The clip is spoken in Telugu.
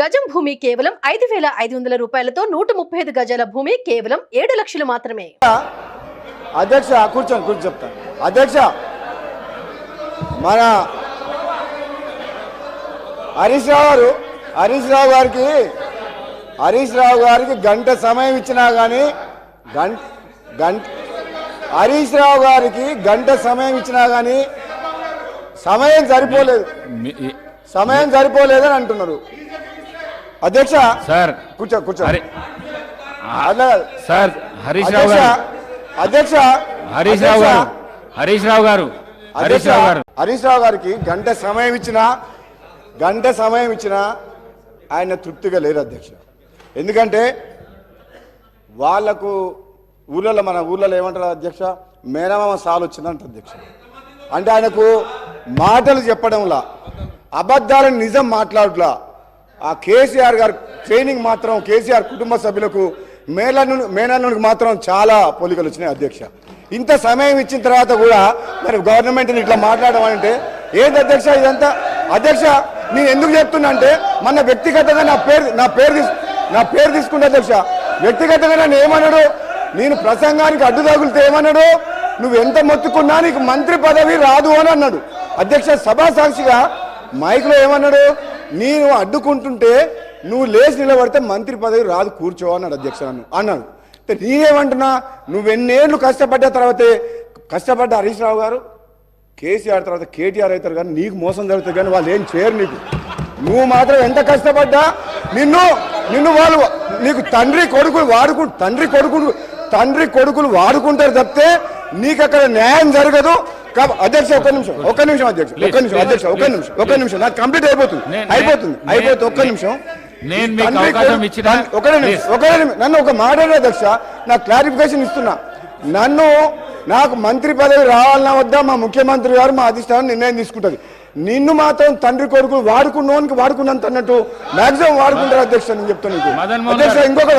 గజం భూమి కేవలం 5,500 రూపాయలతో 135 గజాల భూమి కేవలం 7 లక్షలు మాత్రమే. అధ్యక్ష కూర్చొని చెప్తాను. అధ్యక్ష మన హరీష్ రావు గారికి గంట సమయం ఇచ్చినా కానీ హరీష్ రావు గారికి గంట సమయం ఇచ్చినా కానీ సమయం సరిపోలేదని అంటున్నారు. అధ్యక్ష సార్ కూర్చో సార్ హరీష్ రావు గారికి గంట సమయం ఇచ్చినా ఆయన తృప్తిగా లేరు అధ్యక్ష. ఎందుకంటే వాళ్ళకు మన ఊళ్ళలో ఏమంటారు అధ్యక్ష, మేనమామ సాలు వచ్చిందంట అధ్యక్ష. అంటే ఆయనకు మాటలు చెప్పడంలా, అబద్ధాలను నిజం మాట్లాడలా. ఆ కేసీఆర్ గారు ట్రైనింగ్ మాత్రం కేసీఆర్ కుటుంబ సభ్యులకు మేనల్లునికి మాత్రం చాలా పోలికలు వచ్చినాయి అధ్యక్ష. ఇంత సమయం ఇచ్చిన తర్వాత కూడా మరి గవర్నమెంట్ని ఇట్లా మాట్లాడడం అంటే ఏంటి అధ్యక్ష ఇదంతా? అధ్యక్ష నేను ఎందుకు చెప్తున్నా అంటే మన వ్యక్తిగతంగా నా పేరు తీసుకుంటే అధ్యక్ష, వ్యక్తిగతంగా నన్ను ఏమన్నాడు, నేను ప్రసంగానికి అడ్డు తగులితే ఏమన్నాడు, నువ్వు ఎంత మొత్తుకున్నా నీకు మంత్రి పదవి రాదు అని అన్నాడు అధ్యక్ష. సభా సాక్షిగా మైక్లో ఏమన్నాడు, నేను అడ్డుకుంటుంటే నువ్వు లేచి నిలబడితే మంత్రి పదవి రాదు, కూర్చో అన్నాడు అధ్యక్ష. అన్నాడు. నేనేమంటున్నా, నువ్వెన్నేళ్ళు కష్టపడ్డ తర్వాతే కష్టపడ్డ హరీష్ రావు గారు కేసీఆర్ తర్వాత కేటీఆర్ అవుతారు, కానీ నీకు మోసం జరుగుతుంది, కానీ వాళ్ళు ఏం చేయరు నీకు. నువ్వు మాత్రం ఎంత కష్టపడ్డా నిన్ను వాళ్ళు నీకు తండ్రి కొడుకులు వాడుకుంటారు తప్పితే నీకు అక్కడ న్యాయం జరగదు. అధ్యక్ష ఒక్క నిమిషం నాకు కంప్లీట్ అయిపోతుంది. ఒక్క నిమిషం నన్ను ఒక మాట అధ్యక్ష, నాకు క్లారిఫికేషన్ ఇస్తున్నా. నాకు మంత్రి పదవి రావాలన్నా వద్దా మా ముఖ్యమంత్రి గారు మా అధిష్టానం నిర్ణయం తీసుకుంటుంది. నిన్ను మాత్రం తండ్రి కొడుకులు వాడుకున్నంత అన్నట్టు మాక్సిమం వాడుకుంటారు అధ్యక్ష. నేను చెప్తాను అధ్యక్ష. ఇంకొక